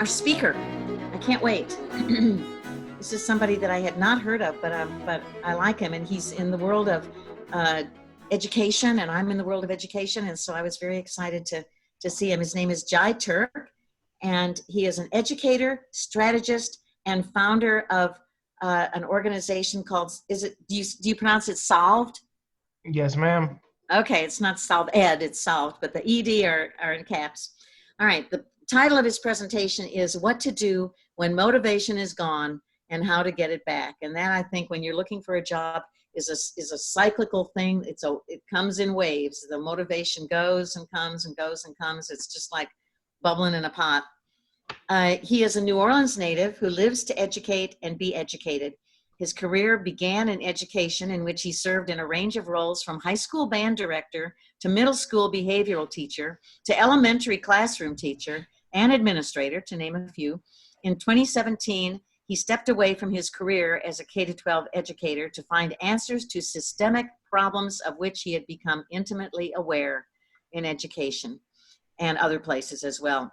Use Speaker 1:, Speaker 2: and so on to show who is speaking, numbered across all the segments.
Speaker 1: our speaker. I can't wait. This is somebody that I had not heard of, but I like him, and he's in the world of education, and I'm in the world of education, and so I was very excited to see him. His name is Jye Turk, and he is an educator, strategist, and founder of an organization called, do you pronounce it Solved?
Speaker 2: Yes, ma'am.
Speaker 1: Okay, it's not Solved Ed, it's Solved, but the ED are in caps. All right, the title of his presentation is What to Do When Motivation is Gone and How to Get It Back. And that, I think, when you're looking for a job, is a cyclical thing. It comes in waves. The motivation goes and comes and goes and comes. It's just like bubbling in a pot. He is a New Orleans native who lives to educate and be educated. His career began in education, in which he served in a range of roles from high school band director to middle school behavioral teacher to elementary classroom teacher and administrator, to name a few. In 2017, he stepped away from his career as a K-12 educator to find answers to systemic problems of which he had become intimately aware in education and other places as well.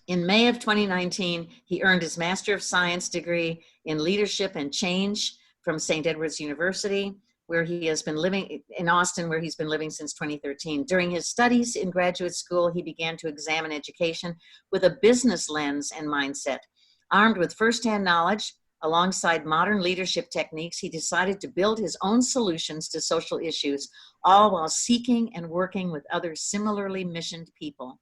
Speaker 1: In May of 2019, he earned his Master of Science degree in Leadership and Change from St. Edward's University, where he has been living in Austin, where he's been living since 2013. During his studies in graduate school, he began to examine education with a business lens and mindset. Armed with firsthand knowledge, alongside modern leadership techniques, he decided to build his own solutions to social issues, all while seeking and working with other similarly missioned people.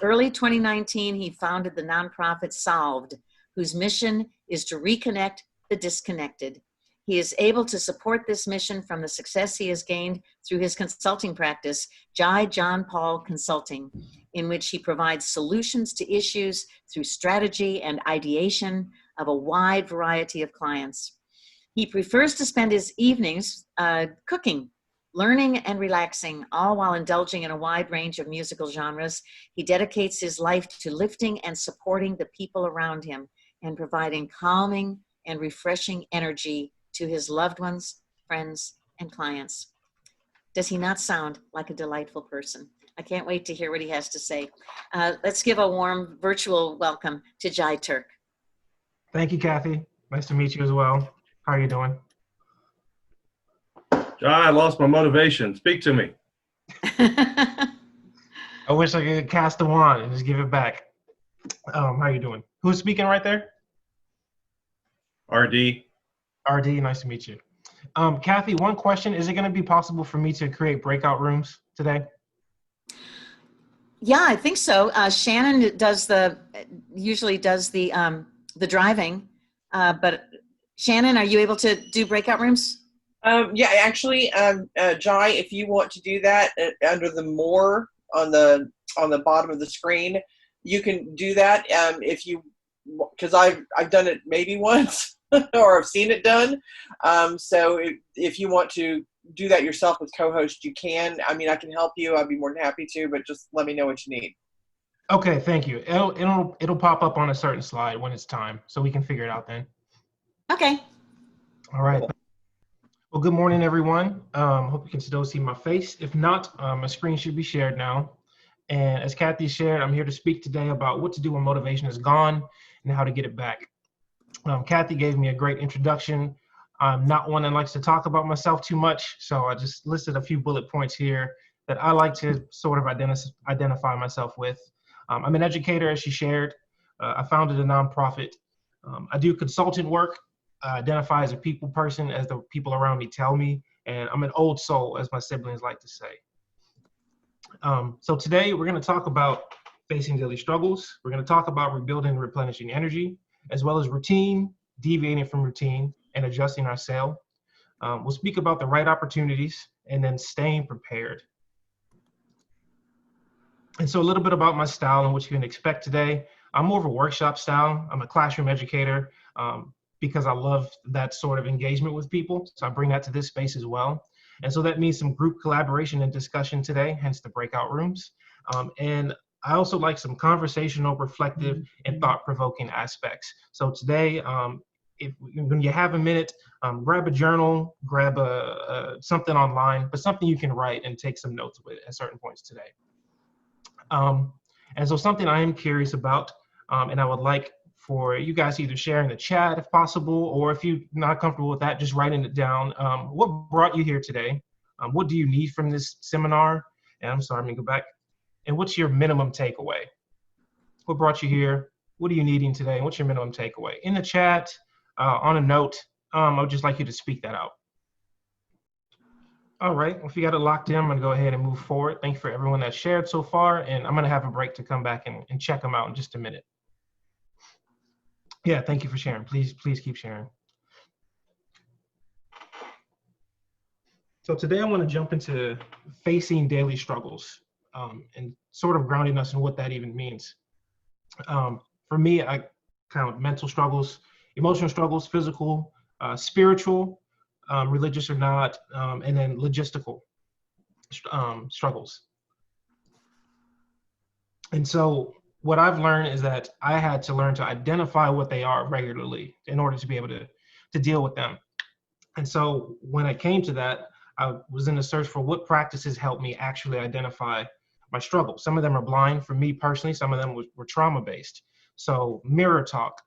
Speaker 1: Early 2019, he founded the nonprofit Solved, whose mission is to reconnect the disconnected. He is able to support this mission from the success he has gained through his consulting practice, Jye John Paul Consulting, in which he provides solutions to issues through strategy and ideation of a wide variety of clients. He prefers to spend his evenings cooking, learning and relaxing, all while indulging in a wide range of musical genres. He dedicates his life to lifting and supporting the people around him and providing calming and refreshing energy to his loved ones, friends, and clients. Does he not sound like a delightful person? I can't wait to hear what he has to say. Let's give a warm virtual welcome to Jye Turk.
Speaker 2: Thank you, Kathy. Nice to meet you as well. How are you doing?
Speaker 3: Jye, I lost my motivation. Speak to me.
Speaker 2: I wish I could cast the wand and just give it back. How are you doing? Who's speaking right there?
Speaker 3: RD.
Speaker 2: RD, nice to meet you. Kathy, one question. Is it going to be possible for me to create breakout rooms today?
Speaker 1: Yeah, I think so. Shannon usually does the driving, but Shannon, are you able to do breakout rooms?
Speaker 4: Yeah, actually, Jye, if you want to do that under the more on the bottom of the screen, you can do that. Because I've done it maybe once or I've seen it done. So if you want to do that yourself with co-host, you can. I mean, I can help you. I'd be more than happy to, but just let me know what you need.
Speaker 2: Okay, thank you. It'll pop up on a certain slide when it's time, so we can figure it out then.
Speaker 1: Okay.
Speaker 2: All right. Cool. Well, good morning, everyone. Hope you can still see my face. If not, my screen should be shared now. And as Kathy shared, I'm here to speak today about what to do when motivation is gone and how to get it back. Kathy gave me a great introduction. I'm not one that likes to talk about myself too much, so I just listed a few bullet points here that I like to sort of identify myself with. I'm an educator, as she shared. I founded a nonprofit. I do consultant work. I identify as a people person, as the people around me tell me, and I'm an old soul, as my siblings like to say. So today we're going to talk about facing daily struggles. We're going to talk about rebuilding and replenishing energy, as well as routine, deviating from routine, and adjusting our sail. We'll speak about the right opportunities and then staying prepared. And so a little bit about my style and what you can expect today. I'm more of a workshop style. I'm a classroom educator because I love that sort of engagement with people. So I bring that to this space as well. And so that means some group collaboration and discussion today, hence the breakout rooms. And I also like some conversational, reflective, and thought-provoking aspects. So today, when you have a minute, grab a journal, grab something online, but something you can write and take some notes with at certain points today. And so something I am curious about, And I would like for you guys to either share in the chat if possible, or if you're not comfortable with that, just writing it down. What brought you here today? What do you need from this seminar? And I'm sorry, let me go back. And what's your minimum takeaway? What brought you here? What are you needing today? And what's your minimum takeaway? In the chat, on a note, I would just like you to speak that out. All right, well, if you got it locked in, I'm gonna go ahead and move forward. Thank you for everyone that shared so far, and I'm gonna have a break to come back and check them out in just a minute. Yeah, thank you for sharing. Please keep sharing. So today I want to jump into facing daily struggles and sort of grounding us in what that even means. For me, I count mental struggles, emotional struggles, physical, spiritual, religious or not, and then logistical struggles. And so what I've learned is that I had to learn to identify what they are regularly in order to be able to deal with them. And so when I came to that, I was in a search for what practices help me actually identify my struggles. Some of them are blind for me personally, some of them were trauma-based. So mirror talk.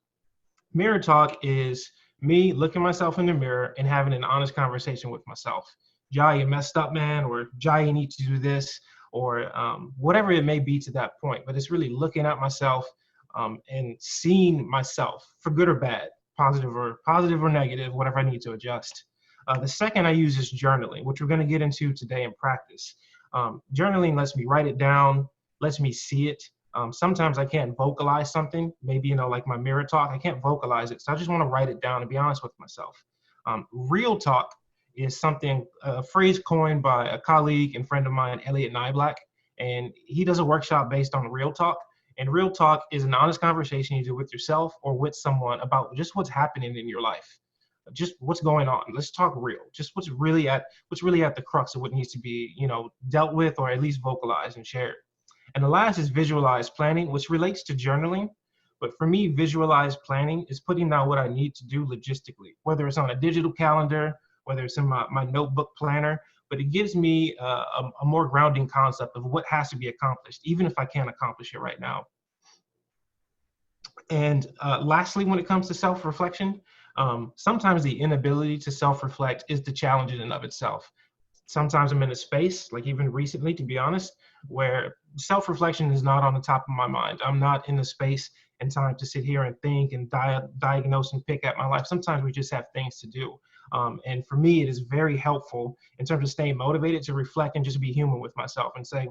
Speaker 2: Mirror talk is me looking myself in the mirror and having an honest conversation with myself. Jye, you messed up, man, or Jye, you need to do this, or whatever it may be to that point. But it's really looking at myself and seeing myself for good or bad, positive or negative, whatever I need to adjust. The second I use is journaling, which we're going to get into today in practice. Journaling lets me write it down, lets me see it. Sometimes I can't vocalize something, maybe, like my mirror talk, I can't vocalize it. So I just want to write it down and be honest with myself. Real talk is a phrase coined by a colleague and friend of mine, Elliot Nyblack, and he does a workshop based on real talk. And real talk is an honest conversation you do with yourself or with someone about just what's happening in your life, just what's going on. Let's talk real, just what's really at the crux of what needs to be, dealt with or at least vocalized and shared. And the last is visualized planning, which relates to journaling. But for me, visualized planning is putting down what I need to do logistically, whether it's on a digital calendar, whether it's in my notebook planner, but it gives me a more grounding concept of what has to be accomplished, even if I can't accomplish it right now. And lastly, when it comes to self-reflection, sometimes the inability to self-reflect is the challenge in and of itself. Sometimes I'm in a space, like even recently, to be honest, where self-reflection is not on the top of my mind. I'm not in the space and time to sit here and think and diagnose and pick at my life. Sometimes we just have things to do. And for me, it is very helpful in terms of staying motivated to reflect and just be human with myself and say,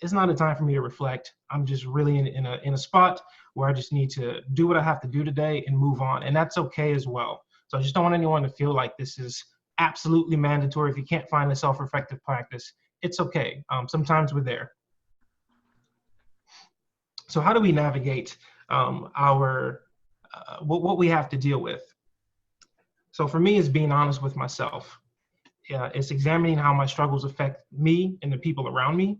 Speaker 2: it's not a time for me to reflect. I'm just really in a spot where I just need to do what I have to do today and move on. And that's okay as well. So I just don't want anyone to feel like this is absolutely mandatory. If you can't find a self-reflective practice, it's okay. Sometimes we're there. So how do we navigate what we have to deal with? So for me, it's being honest with myself. It's examining how my struggles affect me and the people around me.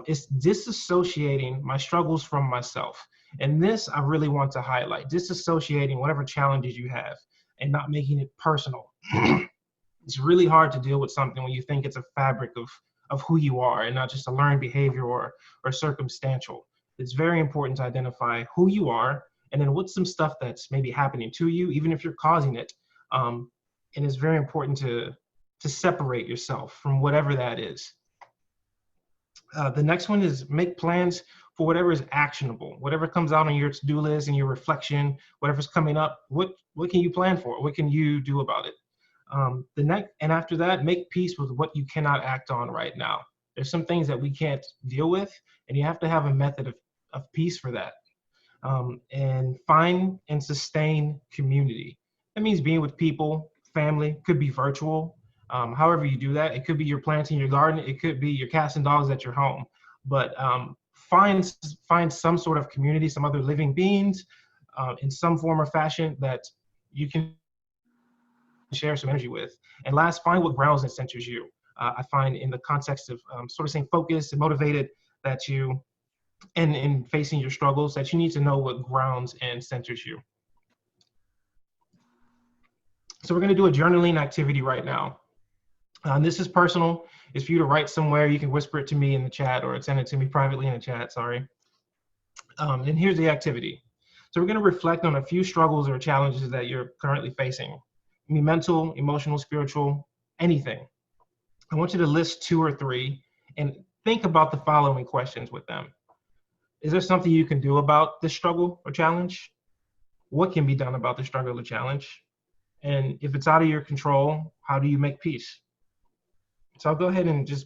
Speaker 2: It's disassociating my struggles from myself. And this I really want to highlight, disassociating whatever challenges you have and not making it personal. It's really hard to deal with something when you think it's a fabric of who you are and not just a learned behavior or circumstantial. It's very important to identify who you are and then what's some stuff that's maybe happening to you, even if you're causing it. And it's very important to separate yourself from whatever that is. The next one is make plans for whatever is actionable, whatever comes out on your to-do list and your reflection, whatever's coming up, what can you plan for? What can you do about it? And after that, make peace with what you cannot act on right now. There's some things that we can't deal with, and you have to have a method of peace for that. And find and sustain community. That means being with people, family, could be virtual. However you do that, it could be you're planting your garden, it could be you're casting dogs at your home. But find some sort of community, some other living beings in some form or fashion that you can share some energy with. And last, find what grounds and centers you. I find in the context of sort of staying focused and motivated that you, and in facing your struggles, that you need to know what grounds and centers you. So we're going to do a journaling activity right now. This is personal. It's for you to write somewhere. You can whisper it to me in the chat or send it to me privately in the chat, sorry. And here's the activity. So we're going to reflect on a few struggles or challenges that you're currently facing. I mean, mental, emotional, spiritual, anything. I want you to list 2 or 3 and think about the following questions with them. Is there something you can do about this struggle or challenge? What can be done about the struggle or challenge? And if it's out of your control, how do you make peace? So I'll go ahead and just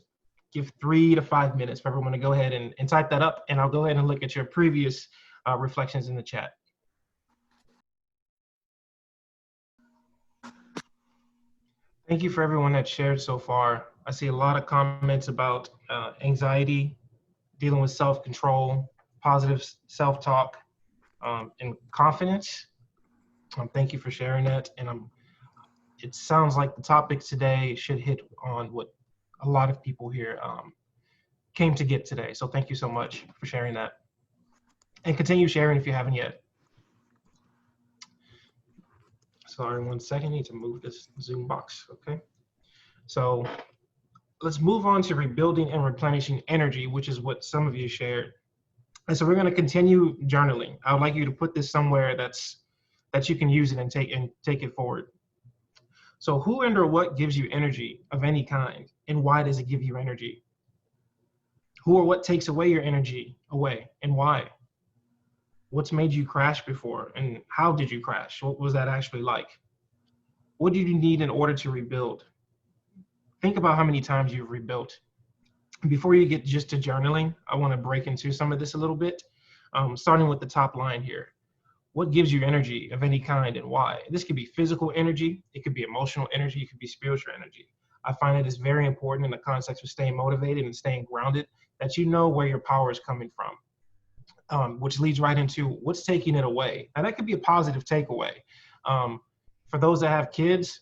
Speaker 2: give 3 to 5 minutes for everyone to go ahead and type that up, and I'll go ahead and look at your previous reflections in the chat. Thank you for everyone that shared so far. I see a lot of comments about anxiety, dealing with self-control, positive self-talk, and confidence. Thank you for sharing that. And it sounds like the topic today should hit on what a lot of people here came to get today. So thank you so much for sharing that. And continue sharing if you haven't yet. Sorry, 1 second, I need to move this Zoom box, okay? So let's move on to rebuilding and replenishing energy, which is what some of you shared. And so we're going to continue journaling. I would like you to put this somewhere that you can use it and take it forward. So who and or what gives you energy of any kind, and why does it give you energy? Who or what takes away your energy away, and why? What's made you crash before, and how did you crash? What was that actually like? What do you need in order to rebuild? Think about how many times you've rebuilt. Before you get just to journaling, I want to break into some of this a little bit, starting with the top line here. What gives you energy of any kind and why? This could be physical energy, it could be emotional energy, it could be spiritual energy. I find it is very important in the context of staying motivated and staying grounded that you know where your power is coming from, which leads right into what's taking it away. Now that could be a positive takeaway. For those that have kids,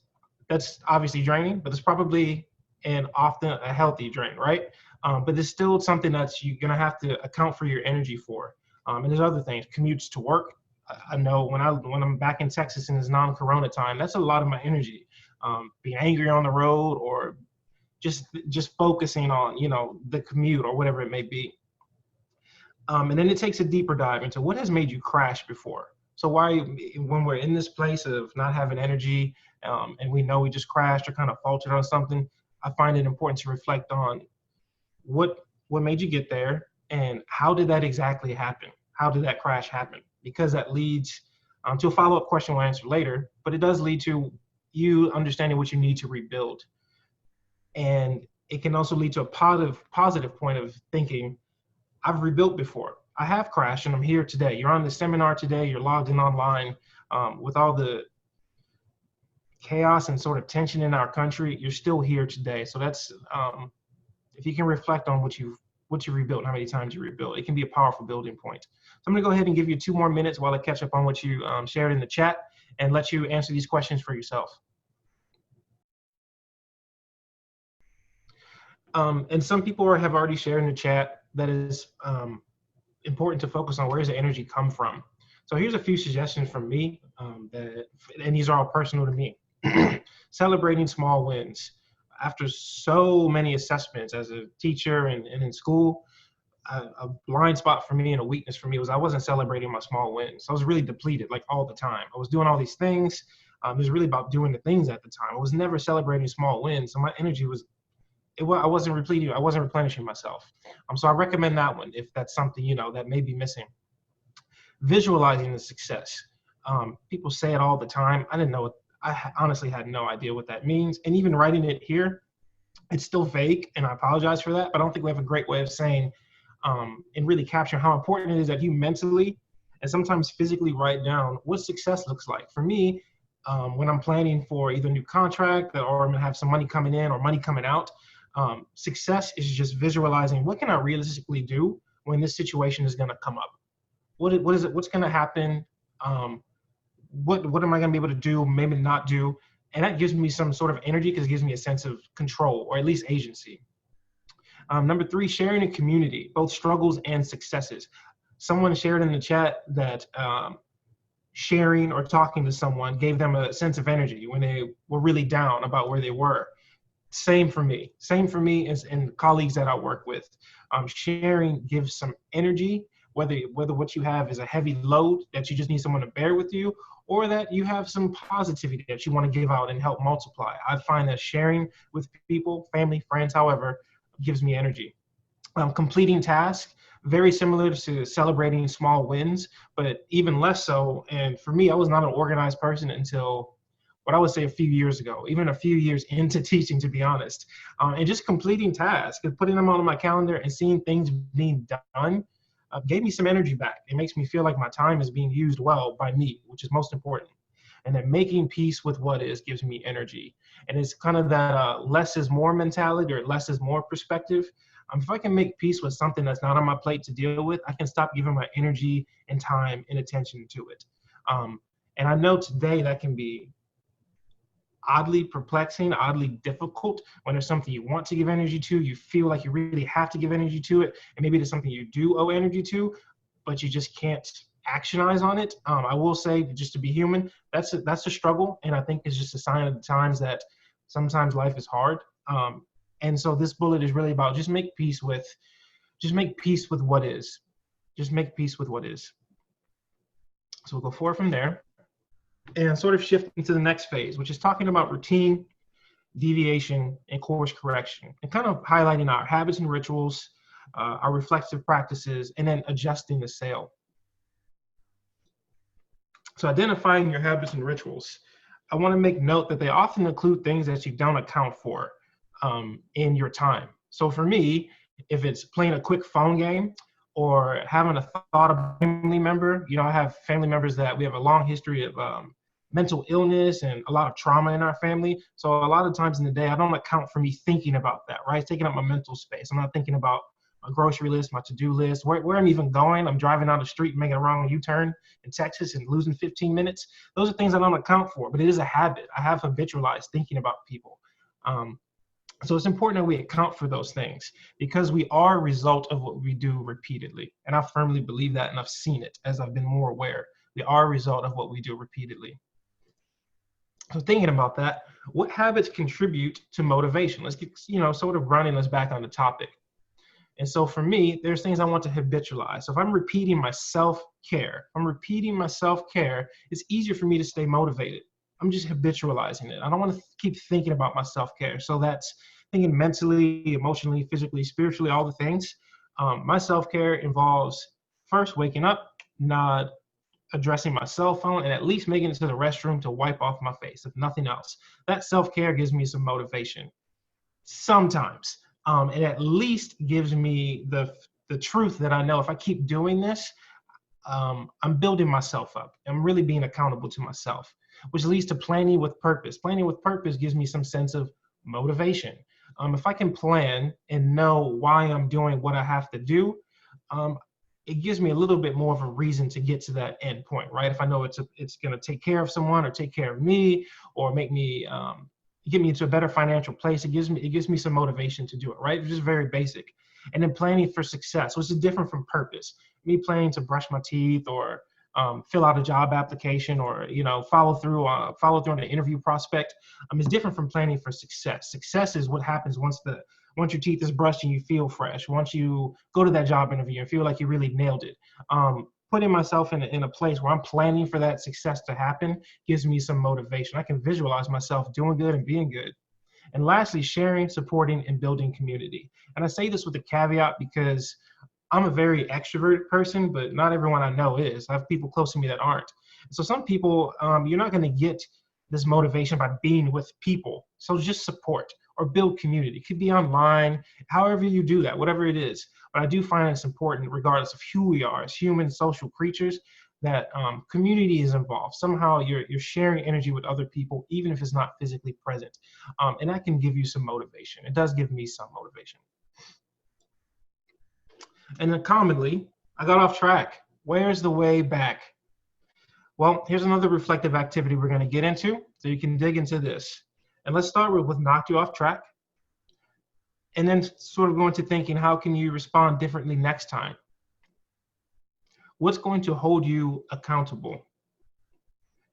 Speaker 2: that's obviously draining, but it's probably and often a healthy drain, right? But there's still something that you're gonna have to account for your energy for. And there's other things, commutes to work. I know when I'm back in Texas in this non-corona time, that's a lot of my energy. Being angry on the road or just focusing on, the commute or whatever it may be. And then it takes a deeper dive into what has made you crash before. So why, when we're in this place of not having energy, and we know we just crashed or kind of faltered on something, I find it important to reflect on what made you get there and how did that exactly happen? How did that crash happen? Because that leads to a follow-up question we'll answer later, but it does lead to you understanding what you need to rebuild. And it can also lead to a positive point of thinking, I've rebuilt before. I have crashed and I'm here today. You're on the seminar today, you're logged in online with all the chaos and sort of tension in our country, you're still here today. So that's, if you can reflect on what you rebuilt and how many times you rebuilt, it can be a powerful building point. So I'm gonna go ahead and give you 2 more minutes while I catch up on what you shared in the chat and let you answer these questions for yourself. And some people have already shared in the chat that is important to focus on, where does the energy come from? So here's a few suggestions from me, and these are all personal to me. Celebrating small wins. After so many assessments as a teacher and in school, a blind spot for me and a weakness for me was I wasn't celebrating my small wins. I was really depleted, like all the time. I was doing all these things. It was really about doing the things at the time. I was never celebrating small wins. So my energy I wasn't replenishing myself. So I recommend that one if that's something, that may be missing. Visualizing the success. People say it all the time. I didn't know. I honestly had no idea what that means. And even writing it here, it's still vague, and I apologize for that, but I don't think we have a great way of saying and really capturing how important it is that you mentally and sometimes physically write down what success looks like. For me, when I'm planning for either a new contract or I'm gonna have some money coming in or money coming out, success is just visualizing what can I realistically do when this situation is gonna come up. What's gonna happen? What am I gonna be able to do, maybe not do? And that gives me some sort of energy because it gives me a sense of control or at least agency. Number 3, sharing a community, both struggles and successes. Someone shared in the chat that sharing or talking to someone gave them a sense of energy when they were really down about where they were. Same for me as and colleagues that I work with. Sharing gives some energy, whether what you have is a heavy load that you just need someone to bear with you, or that you have some positivity that you want to give out and help multiply. I find that sharing with people, family, friends, however, gives me energy. Completing tasks, very similar to celebrating small wins, but even less so. And for me, I was not an organized person until what I would say a few years ago, even a few years into teaching, to be honest. And just completing tasks and putting them on my calendar and seeing things being done gave me some energy back. It makes me feel like my time is being used well by me, which is most important. And then making peace with what is gives me energy. And it's kind of that less is more mentality, or less is more perspective. If I can make peace with something that's not on my plate to deal with, I can stop giving my energy and time and attention to it. And I know today that can be oddly perplexing, oddly difficult when there's something you want to give energy to, you feel like you really have to give energy to it, and maybe there's something you do owe energy to, but you just can't actionize on it. I will say, just to be human, that's a struggle, and I think it's just a sign of the times that sometimes life is hard. And so this bullet is really about just make peace with what is. Just make peace with what is. So we'll go forward from there and sort of shift into the next phase, which is talking about routine, deviation, and course correction, and kind of highlighting our habits and rituals, our reflexive practices, and then adjusting the sail. So identifying your habits and rituals, I want to make note that they often include things that you don't account for in your time. So for me, if it's playing a quick phone game or having a thought of a family member, I have family members that we have a long history of mental illness and a lot of trauma in our family. So a lot of times in the day, I don't account for me thinking about that, right? It's taking up my mental space. I'm not thinking about my grocery list, my to-do list, where I'm even going. I'm driving down the street, making a wrong U-turn in Texas and losing 15 minutes. Those are things I don't account for, but it is a habit. I have habitualized thinking about people. So it's important that we account for those things because we are a result of what we do repeatedly. And I firmly believe that, and I've seen it as I've been more aware. We are a result of what we do repeatedly. So thinking about that, what habits contribute to motivation? Let's get, sort of running us back on the topic. And so for me, there's things I want to habitualize. So if I'm repeating my self-care, it's easier for me to stay motivated. I'm just habitualizing it. I don't want to keep thinking about my self-care. So that's thinking mentally, emotionally, physically, spiritually, all the things. My self-care involves first waking up, not addressing my cell phone, and at least making it to the restroom to wipe off my face, if nothing else. That self-care gives me some motivation. Sometimes. It at least gives me the truth that I know if I keep doing this, I'm building myself up. I'm really being accountable to myself, which leads to planning with purpose. Planning with purpose gives me some sense of motivation. If I can plan and know why I'm doing what I have to do, it gives me a little bit more of a reason to get to that end point, right? If I know it's going to take care of someone or take care of me or make me get me into a better financial place, it gives me some motivation to do it, right? It's just very basic. And then planning for success, which is different from purpose. Me planning to brush my teeth or fill out a job application or follow through on the interview prospect is different from planning for success. Success is what happens once your teeth is brushed and you feel fresh. Once you go to that job interview and feel like you really nailed it. Putting myself in a place where I'm planning for that success to happen gives me some motivation. I can visualize myself doing good and being good. And lastly, sharing, supporting, and building community. And I say this with a caveat because I'm a very extroverted person, but not everyone I know is. I have people close to me that aren't. So some people, you're not going to get this motivation by being with people. So just support or build community. It could be online, however you do that, whatever it is. But I do find it's important, regardless of who we are as human social creatures, that community is involved. Somehow you're sharing energy with other people, even if it's not physically present. And that can give you some motivation. It does give me some motivation. And then commonly, I got off track. Where's the way back? Well, here's another reflective activity we're going to get into, so you can dig into this. And let's start with what knocked you off track. And then sort of go into thinking, how can you respond differently next time? What's going to hold you accountable?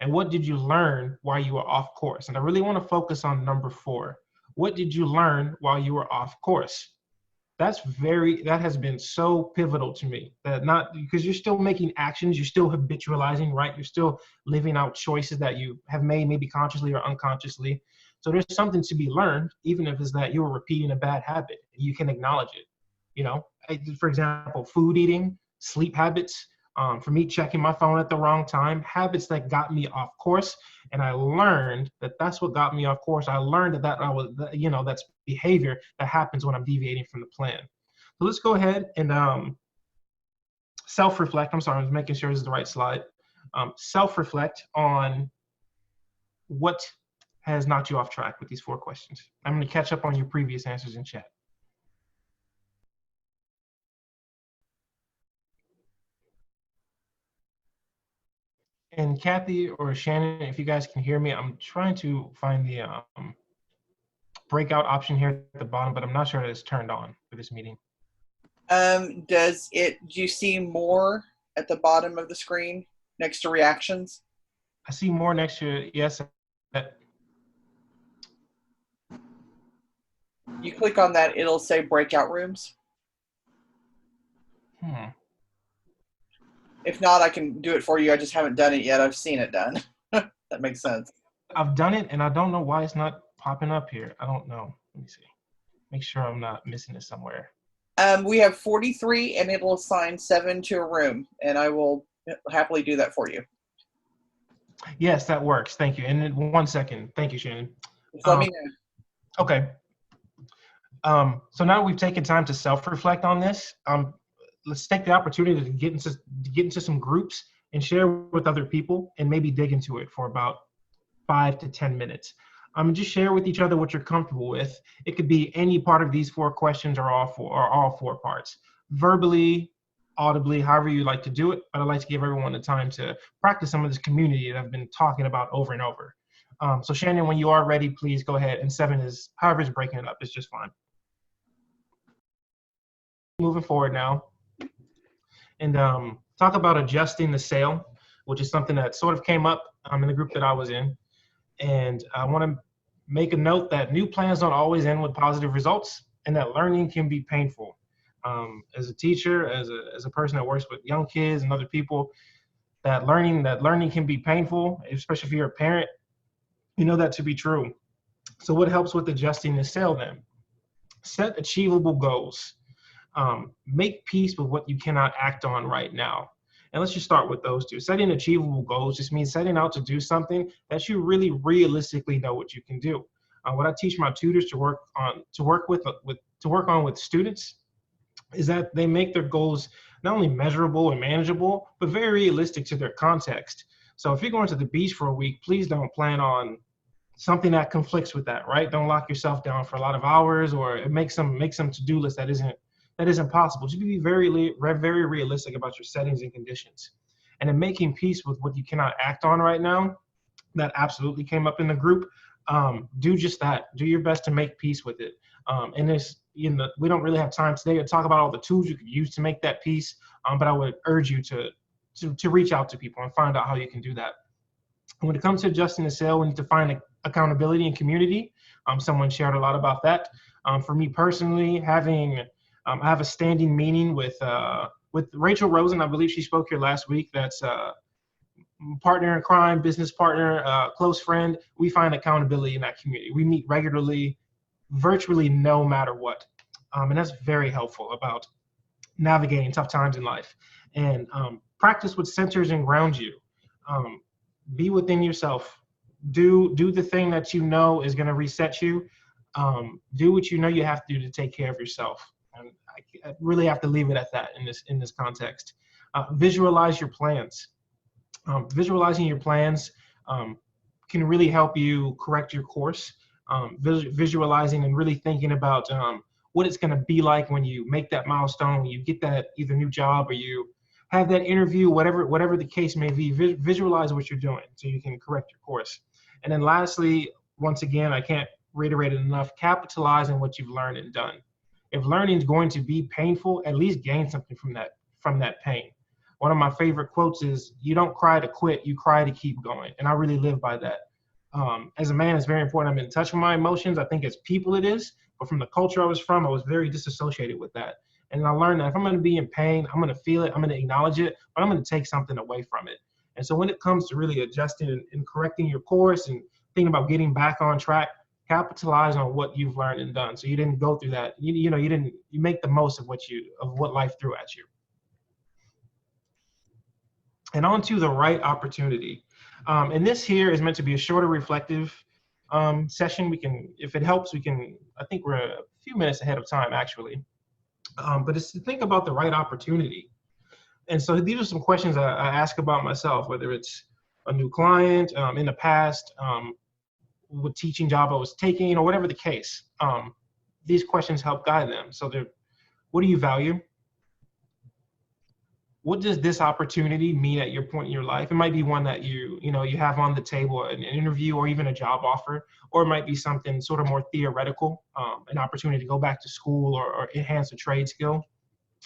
Speaker 2: And what did you learn while you were off course? And I really want to focus on number 4. What did you learn while you were off course? that has been so pivotal to me, that not because you're still making actions, you're still habitualizing, right? You're still living out choices that you have made, maybe consciously or unconsciously. So there's something to be learned, even if it's that you were repeating a bad habit. You can acknowledge it. For example, food eating, sleep habits, for me, checking my phone at the wrong time, habits that got me off course. And I learned that that's what got me off course. I learned that's behavior that happens when I'm deviating from the plan. So let's go ahead and self-reflect. I'm sorry, I was making sure this is the right slide. Self-reflect on what has knocked you off track with these 4 questions. I'm going to catch up on your previous answers in chat. And Kathy or Shannon, if you guys can hear me, I'm trying to find the breakout option here at the bottom, but I'm not sure that it's turned on for this meeting.
Speaker 4: Do you see more at the bottom of the screen next to reactions?
Speaker 2: I see more next to it. Yes.
Speaker 4: You click on that, it'll say breakout rooms. If not, I can do it for you. I just haven't done it yet. I've seen it done. That makes sense.
Speaker 2: I've done it, and I don't know why it's not popping up here. I don't know. Let me see. Make sure I'm not missing it somewhere.
Speaker 4: We have 43, and it'll assign 7 to a room, and I will happily do that for you.
Speaker 2: Yes, that works. Thank you. And in 1 second. Thank you, Shannon.
Speaker 4: Just let me know.
Speaker 2: Okay. So now we've taken time to self-reflect on this. Let's take the opportunity to get into some groups and share with other people, and maybe dig into it for about 5 to 10 minutes. Just share with each other what you're comfortable with. It could be any part of these 4 questions or all 4 parts. Verbally, audibly, however you like to do it, but I'd like to give everyone the time to practice some of this community that I've been talking about over and over. So Shannon, when you are ready, please go ahead. And 7 is, however it's breaking it up, it's just fine. Moving forward now, and talk about adjusting the sail, which is something that sort of came up in the group that I was in. And I want to make a note that new plans don't always end with positive results, and that learning can be painful. As a teacher, as a person that works with young kids and other people, that learning can be painful, especially if you're a parent. You know that to be true. So what helps with adjusting the sail then? Set achievable goals. Make peace with what you cannot act on right now. And let's just start with those 2. Setting achievable goals just means setting out to do something that you really realistically know what you can do. What I teach my tutors to work on with students is that they make their goals not only measurable and manageable, but very realistic to their context. So if you're going to the beach for a week, please don't plan on something that conflicts with that, right? Don't lock yourself down for a lot of hours, or make some to-do list that isn't possible. Just be very realistic about your settings and conditions. And in making peace with what you cannot act on right now, that absolutely came up in the group. Do just that. Do your best to make peace with it. And we don't really have time today to talk about all the tools you could use to make that peace, but I would urge you to reach out to people and find out how you can do that. And when it comes to adjusting the sail, we need to find accountability and community. Someone shared a lot about that. For me personally, I have a standing meeting with Rachel Rosen. I believe she spoke here last week. That's partner in crime, business partner, close friend. We find accountability in that community. We meet regularly, virtually no matter what. And that's very helpful about navigating tough times in life. And practice what centers and grounds you. Be within yourself. Do the thing that you know is going to reset you. Do what you know you have to do to take care of yourself. And I really have to leave it at that in this context. Visualize your plans. Visualizing your plans can really help you correct your course. Visualizing and really thinking about what it's going to be like when you make that milestone, when you get that either new job or you have that interview, whatever the case may be. Visualize what you're doing so you can correct your course. And then lastly, once again, I can't reiterate it enough, capitalize on what you've learned and done. If learning is going to be painful, at least gain something from that pain. One of my favorite quotes is, "You don't cry to quit, you cry to keep going." And I really live by that. As a man, it's very important I'm in touch with my emotions. I think as people it is, But from the culture I was from, I was very disassociated with that. And I learned that if I'm going to be in pain, I'm going to feel it, I'm going to acknowledge it, but I'm going to take something away from it. And so when it comes to really adjusting and correcting your course and thinking about getting back on track, capitalize on what you've learned and done. So you didn't go through that. You make the most of what life threw at you. And on to the right opportunity. And this here is meant to be a shorter reflective session. We can, if it helps, I think we're a few minutes ahead of time actually. But it's to think about the right opportunity. And so these are some questions I ask about myself, whether it's a new client, in the past, what teaching job I was taking, or whatever the case. These questions help guide them. So what do you value? What does this opportunity mean at your point in your life? It might be one that you have on the table, an interview or even a job offer, or it might be something sort of more theoretical, an opportunity to go back to school or enhance a trade skill.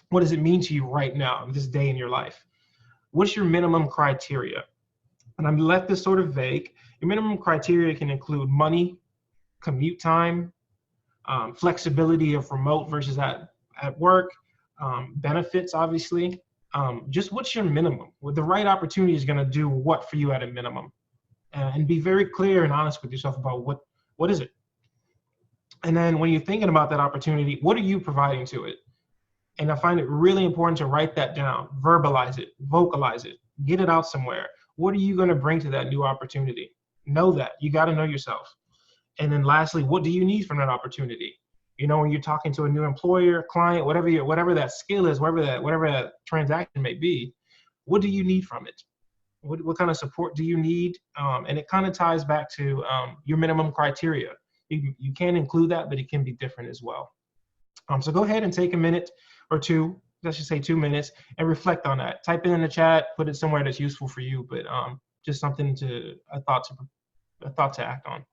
Speaker 2: What does it mean to you right now, this day in your life? What's your minimum criteria? And I'm left this sort of vague. Your minimum criteria can include money, commute time, flexibility of remote versus at work, benefits, obviously. Just what's your minimum? Well, the right opportunity is going to do what for you at a minimum? And be very clear and honest with yourself about what is it? And then when you're thinking about that opportunity, what are you providing to it? And I find it really important to write that down, verbalize it, vocalize it, get it out somewhere. What are you going to bring to that new opportunity? Know that. You got to know yourself. And then lastly, what do you need from that opportunity? When you're talking to a new employer, client, whatever that skill is, whatever that transaction may be, what do you need from it? What kind of support do you need? And it kind of ties back to your minimum criteria. You can include that, but it can be different as well. So go ahead and take a minute or two, let's just say 2 minutes, and reflect on that. Type it in the chat, put it somewhere that's useful for you, but just something a thought to act on.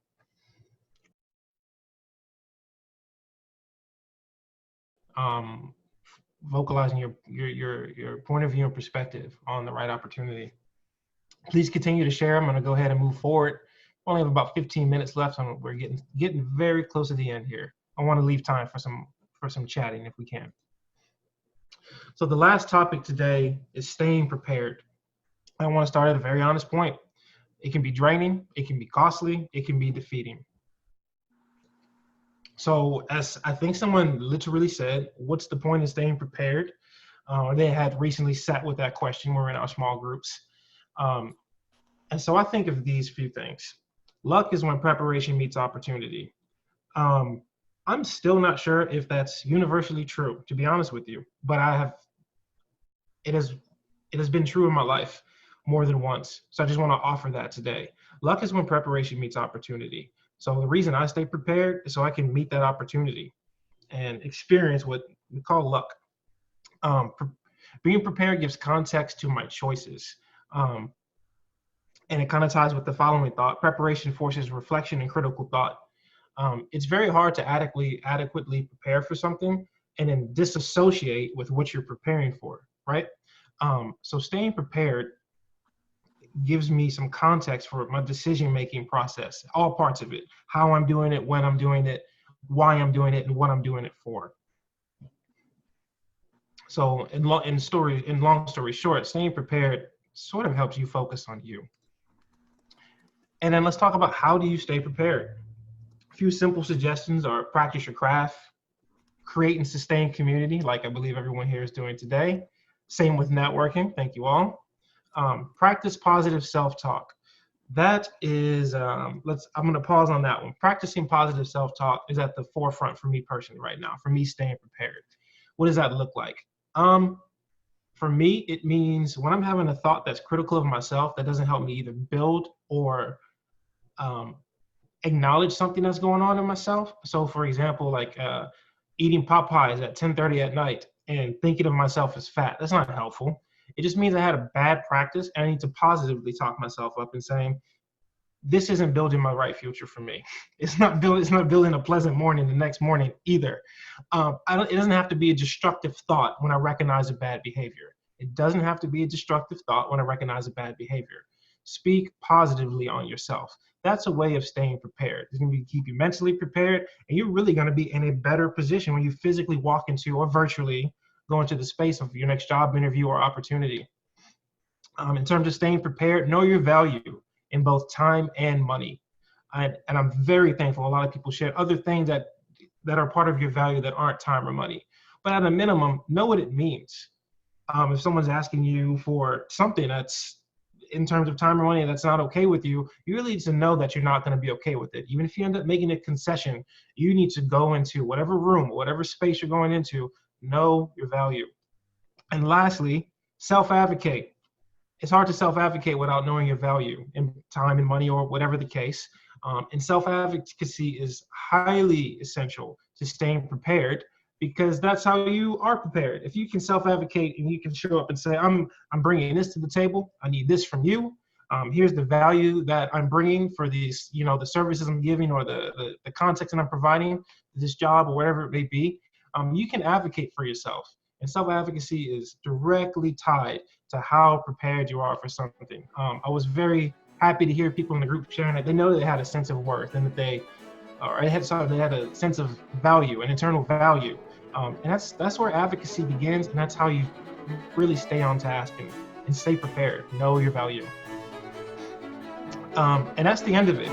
Speaker 2: Vocalizing your point of view and perspective on the right opportunity. Please continue to share. I'm going to go ahead and move forward. We only have about 15 minutes left, and we're getting very close to the end here. I want to leave time for some chatting if we can. So the last topic today is staying prepared. I want to start at a very honest point. It can be draining, it can be costly, it can be defeating. So as I think someone literally said, what's the point of staying prepared? They had recently sat with that question. We're in our small groups. And so I think of these few things. Luck is when preparation meets opportunity. I'm still not sure if that's universally true, to be honest with you, but it has been true in my life more than once. So I just want to offer that today. Luck is when preparation meets opportunity. So the reason I stay prepared is so I can meet that opportunity and experience what we call luck. Being prepared gives context to my choices. And it kind of ties with the following thought. Preparation forces reflection and critical thought. It's very hard to adequately prepare for something and then disassociate with what you're preparing for, right? So staying prepared gives me some context for my decision-making process, all parts of it, how I'm doing it, when I'm doing it, why I'm doing it, and what I'm doing it for. So in long story short, staying prepared sort of helps you focus on you. And then let's talk about how do you stay prepared? A few simple suggestions are practice your craft, create and sustain community, like I believe everyone here is doing today. Same with networking, thank you all. Practice positive self-talk. That is, I'm gonna pause on that one. Practicing positive self-talk is at the forefront for me personally right now, for me staying prepared. What does that look like? For me, it means when I'm having a thought that's critical of myself, that doesn't help me either build or acknowledge something that's going on in myself. So for example, like eating Popeyes at 10:30 at night and thinking of myself as fat, that's not helpful. It just means I had a bad practice and I need to positively talk myself up and saying, this isn't building my right future for me. It's not building a pleasant morning the next morning either. It doesn't have to be a destructive thought when I recognize a bad behavior. It doesn't have to be a destructive thought when I recognize a bad behavior. speak positively on yourself. That's a way of staying prepared. It's going to keep you mentally prepared, and you're really going to be in a better position when you physically walk into or virtually go into the space of your next job interview or opportunity. In terms of staying prepared, know your value in both time and money. And I'm very thankful a lot of people share other things that are part of your value that aren't time or money. But at a minimum, know what it means. If someone's asking you for something that's in terms of time or money that's not okay with you, you really need to know that you're not going to be okay with it. Even if you end up making a concession, you need to go into whatever room, whatever space you're going into, know your value. And lastly, self-advocate. It's hard to self-advocate without knowing your value in time and money or whatever the case. And self-advocacy is highly essential to staying prepared, because that's how you are prepared. If you can self-advocate and you can show up and say, I'm bringing this to the table, I need this from you. Here's the value that I'm bringing for these, the services I'm giving or the context that I'm providing, this job or whatever it may be. You can advocate for yourself. And self-advocacy is directly tied to how prepared you are for something. I was very happy to hear people in the group sharing that they know they had a sense of worth and that they had a sense of value, an internal value. And that's where advocacy begins, and that's how you really stay on task and stay prepared, know your value. And that's the end of it.